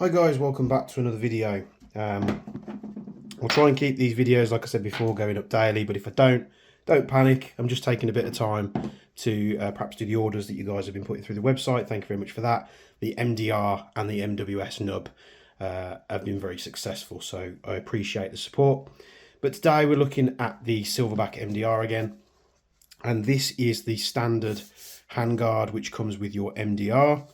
Hi guys, welcome back to another video. We'll try and keep these videos, like I said before, going up daily, but if I don't panic. I'm just taking a bit of time to perhaps do the orders that you guys have been putting through the website. Thank you very much for that. The MDR and the MWS nub have been very successful, so I appreciate the support. But today we're looking at the Silverback MDR again, and this is the standard handguard which comes with your MDR.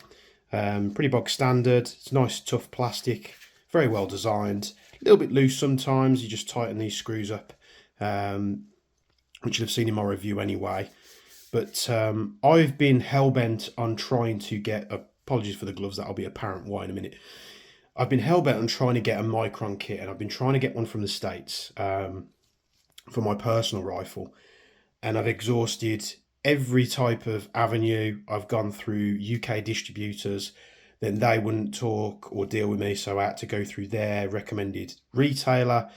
Pretty bog standard. It's nice tough plastic, very well designed, a little bit loose sometimes. You just tighten these screws up, which you'll have seen in my review anyway. But I've been hell-bent on trying to get, apologies for the gloves, that'll be apparent why in a minute. I've been hell-bent on trying to get a Micron kit, and I've been trying to get one from the States for my personal rifle, and I've exhausted every type of avenue. I've gone through UK distributors, then they wouldn't talk or deal with me, so I had to go through their recommended retailer,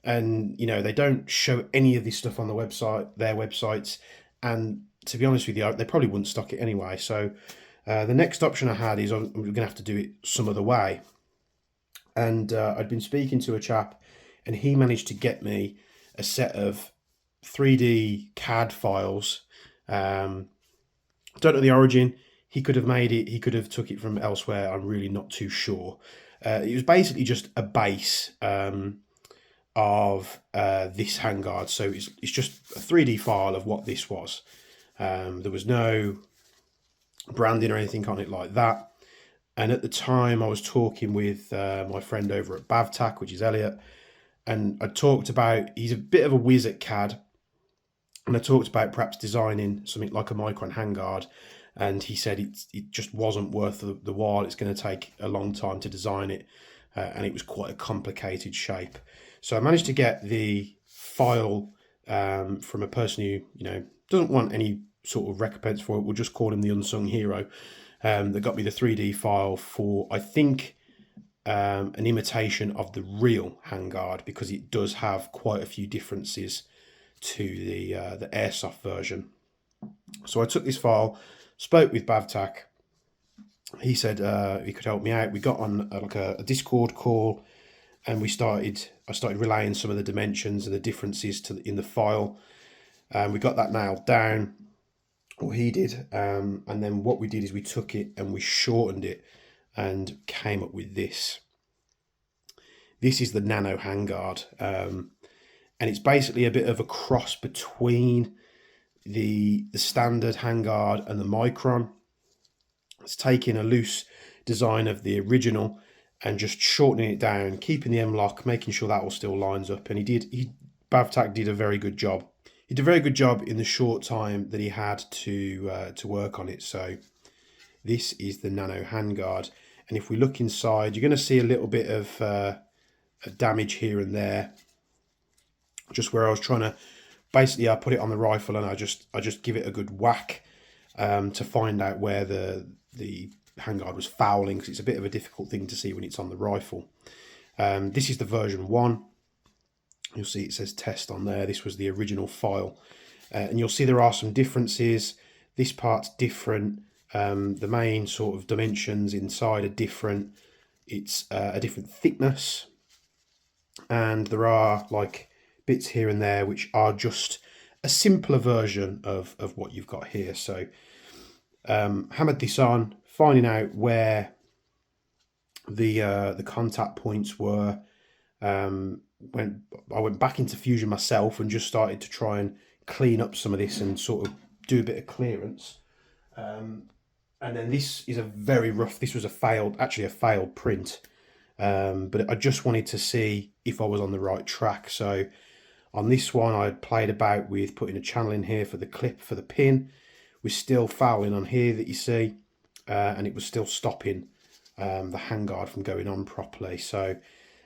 and you know, they don't show any of this stuff on the website, their websites, and to be honest with you, they probably wouldn't stock it anyway. So the next option I had is I'm going to have to do it some other way, and I'd been speaking to a chap, and he managed to get me a set of 3D CAD files. Don't know the origin. He could have made it, he could have took it from elsewhere, I'm really not too sure. It was basically just a base of this handguard, so it's just a 3D file of what this was. There was no branding or anything on it like that, and at the time I was talking with my friend over at Bavtac, which is Elliot, and I talked about, he's a bit of a whiz at CAD, and I talked about perhaps designing something like a Micron handguard, and he said it just wasn't worth the while. It's going to take a long time to design it, and it was quite a complicated shape. So I managed to get the file from a person who, you know, doesn't want any sort of recompense for it. We'll just call him the unsung hero. That got me the 3D file for, I think, an imitation of the real handguard, because it does have quite a few differences to the airsoft version. So I took this file, spoke with Bavtac. He said he could help me out. We got on like a Discord call, and I started relaying some of the dimensions and the differences in the file. We got that nailed down, or he did, and then what we did is we took it and we shortened it and came up with this. This is the Nano handguard. And it's basically a bit of a cross between the standard handguard and the Micron. It's taking a loose design of the original and just shortening it down, keeping the M-lock, making sure that all still lines up. And Bavtac did a very good job. He did a very good job in the short time that he had to work on it. So this is the Nano handguard. And if we look inside, you're going to see a little bit of damage here and there. Just where I was trying to, basically I put it on the rifle and I just give it a good whack to find out where the handguard was fouling, because it's a bit of a difficult thing to see when it's on the rifle. This is the version 1. You'll see it says test on there. This was the original file, and you'll see there are some differences. This part's different. The main sort of dimensions inside are different. It's a different thickness, and there are like bits here and there which are just a simpler version of what you've got here. So hammered this on, finding out where the contact points were. When I went back into Fusion myself and just started to try and clean up some of this and sort of do a bit of clearance. And then this is a very rough, this was actually a failed print. But I just wanted to see if I was on the right track. So on this one, I played about with putting a channel in here for the clip for the pin. We're still fouling on here that you see, and it was still stopping the handguard from going on properly. So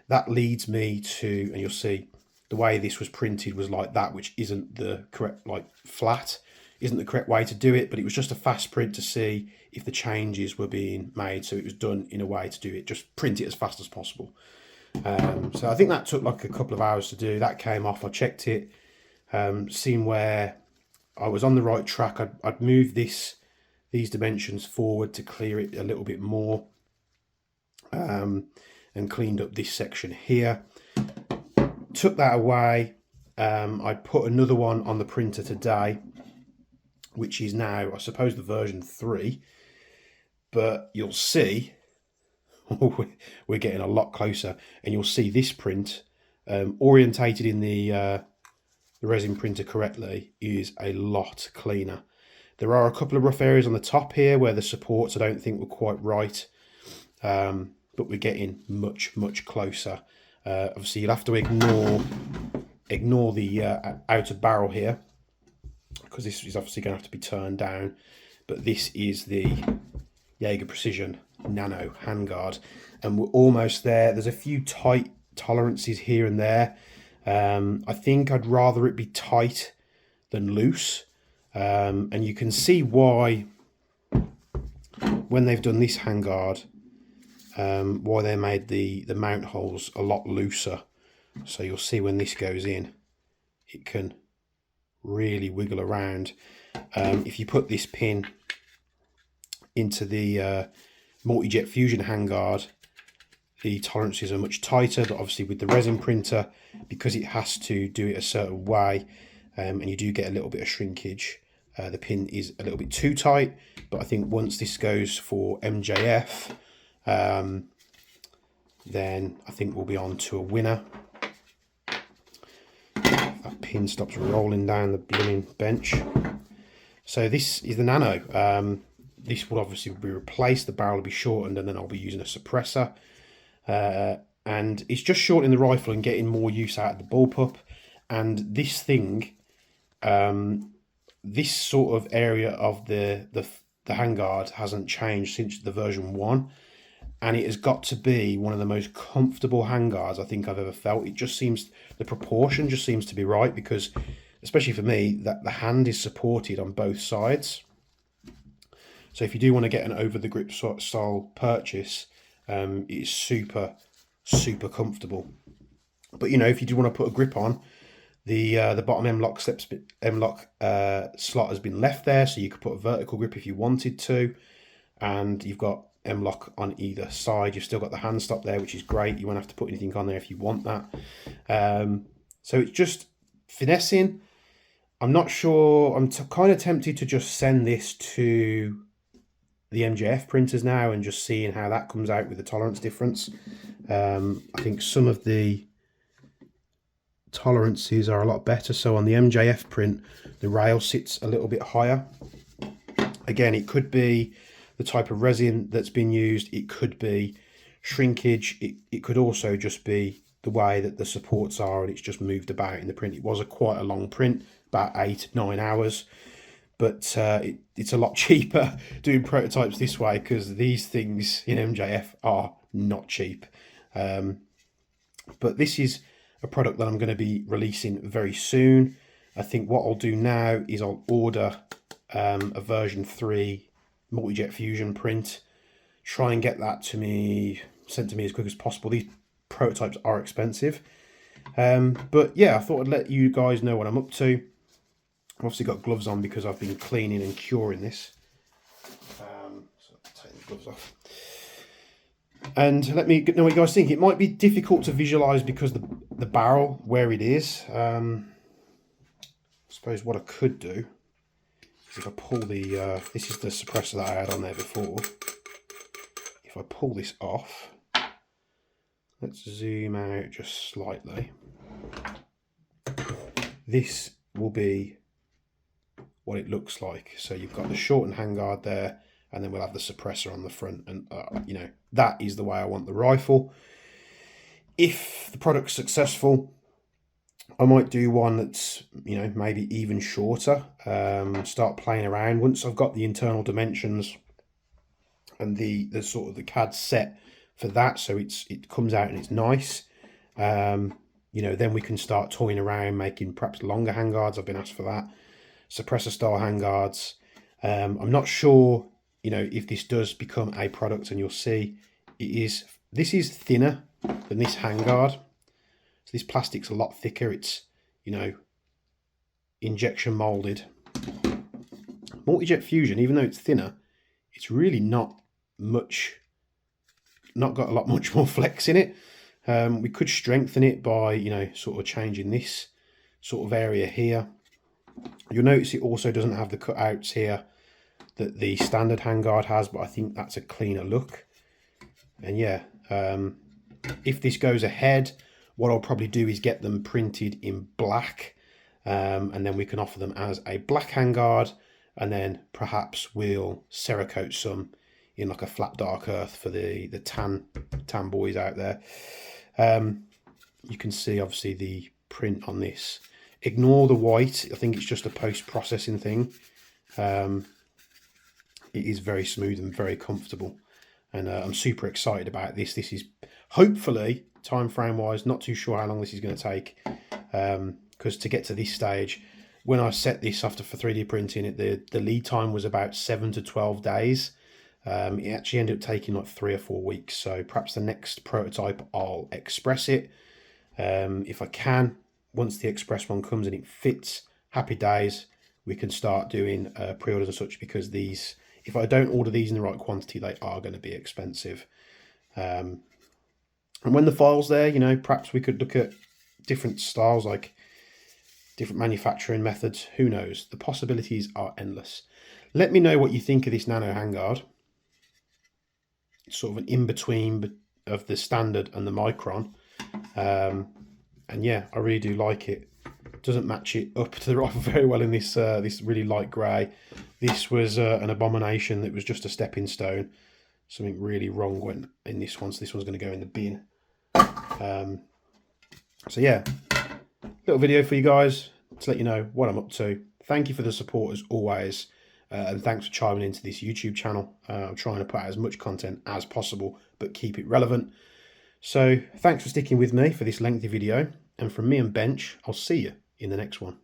that leads me to, and you'll see the way this was printed was like that, which isn't the correct, like flat, isn't the correct way to do it, but it was just a fast print to see if the changes were being made. So it was done in a way to do it, just print it as fast as possible. So I think that took like a couple of hours to do. That came off, I checked it, seen where I was on the right track. I'd moved these dimensions forward to clear it a little bit more. and cleaned up this section here. Took that away. I put another one on the printer today, which is now, I suppose, the version 3. But you'll see, we're getting a lot closer, and you'll see this print orientated in the resin printer correctly is a lot cleaner. There are a couple of rough areas on the top here where the supports I don't think were quite right, but we're getting much closer. Obviously you'll have to ignore the outer barrel here, because this is obviously going to have to be turned down, but this is the Jaeger Precision Nano handguard, and we're almost there. There's a few tight tolerances here and there. I think I'd rather it be tight than loose, and you can see why when they've done this handguard, why they made the mount holes a lot looser. So you'll see when this goes in, it can really wiggle around. If you put this pin into the multi-jet fusion handguard, the tolerances are much tighter, but obviously with the resin printer, because it has to do it a certain way, and you do get a little bit of shrinkage, the pin is a little bit too tight. But I think once this goes for MJF, then I think we'll be on to a winner. That pin stops rolling down the blooming bench. So this is the Nano. This will obviously be replaced, the barrel will be shortened, and then I'll be using a suppressor. And it's just shortening the rifle and getting more use out of the bullpup. And this thing, this sort of area of the handguard hasn't changed since the version 1. And it has got to be one of the most comfortable handguards I think I've ever felt. It just seems, the proportion just seems to be right, because, especially for me, that the hand is supported on both sides. So if you do want to get an over the grip style purchase, it is super comfortable. But you know, if you do want to put a grip on, the bottom M-lock slot has been left there, so you could put a vertical grip if you wanted to, and you've got M-lock on either side. You've still got the hand stop there, which is great. You won't have to put anything on there if you want that. So it's just finessing. I'm not sure. I'm kind of tempted to just send this to the MJF printers now and just seeing how that comes out with the tolerance difference. I think some of the tolerances are a lot better. So on the MJF print, the rail sits a little bit higher. Again, it could be the type of resin that's been used, it could be shrinkage, it could also just be the way that the supports are and it's just moved about in the print. It was quite a long print, about 8-9 hours, but it's a lot cheaper doing prototypes this way, because these things in MJF are not cheap. But this is a product that I'm going to be releasing very soon. I think what I'll do now is I'll order a version 3 multi-jet fusion print, try and get that sent to me as quick as possible. These prototypes are expensive, but yeah, I thought I'd let you guys know what I'm up to. I've obviously got gloves on because I've been cleaning and curing this, so take the gloves off. And let me know what you guys think. It might be difficult to visualize because the barrel where it is. I suppose what I could do, if I pull the, this is the suppressor that I had on there before. If I pull this off, let's zoom out just slightly. This will be what it looks like. So you've got the shortened handguard there, and then we'll have the suppressor on the front. And, you know, that is the way I want the rifle. If the product's successful, I might do one that's, you know, maybe even shorter, start playing around. Once I've got the internal dimensions and the sort of the CAD set for that, so it comes out and it's nice, you know, then we can start toying around making perhaps longer handguards. I've been asked for that, suppressor style handguards. I'm not sure, you know, if this does become a product, and you'll see this is thinner than this handguard. So this plastic's a lot thicker. It's, you know, injection molded. Multi-jet fusion, even though it's thinner, it's really not much not got a lot much more flex in it. We could strengthen it by, you know, sort of changing this sort of area here. You'll notice it also doesn't have the cutouts here that the standard handguard has, but I think that's a cleaner look. And yeah, if this goes ahead, what I'll probably do is get them printed in black, and then we can offer them as a black handguard, and then perhaps we'll Cerakote some in like a flat dark earth for the tan boys out there. You can see obviously the print on this. Ignore the white. I think it's just a post-processing thing. It is very smooth and very comfortable, and I'm super excited about this. This is hopefully, time frame wise, not too sure how long this is going to take, because to get to this stage, when I set this after for 3D printing, the lead time was about 7 to 12 days. It actually ended up taking like 3 or 4 weeks. So perhaps the next prototype I'll express it, if I can. Once the express one comes and it fits, happy days, we can start doing pre-orders and such, because these, if I don't order these in the right quantity, they are going to be expensive. And when the file's there, you know, perhaps we could look at different styles, like different manufacturing methods. Who knows? The possibilities are endless. Let me know what you think of this nano handguard. It's sort of an in-between of the standard and the micron. And yeah, I really do like it. Doesn't match it up to the rifle very well in this this really light grey. This was an abomination that was just a stepping stone. Something really wrong went in this one, so this one's going to go in the bin. So yeah, little video for you guys to let you know what I'm up to. Thank you for the support as always, and thanks for chiming into this YouTube channel. I'm trying to put out as much content as possible, but keep it relevant. So thanks for sticking with me for this lengthy video, and from me and Bench, I'll see you in the next one.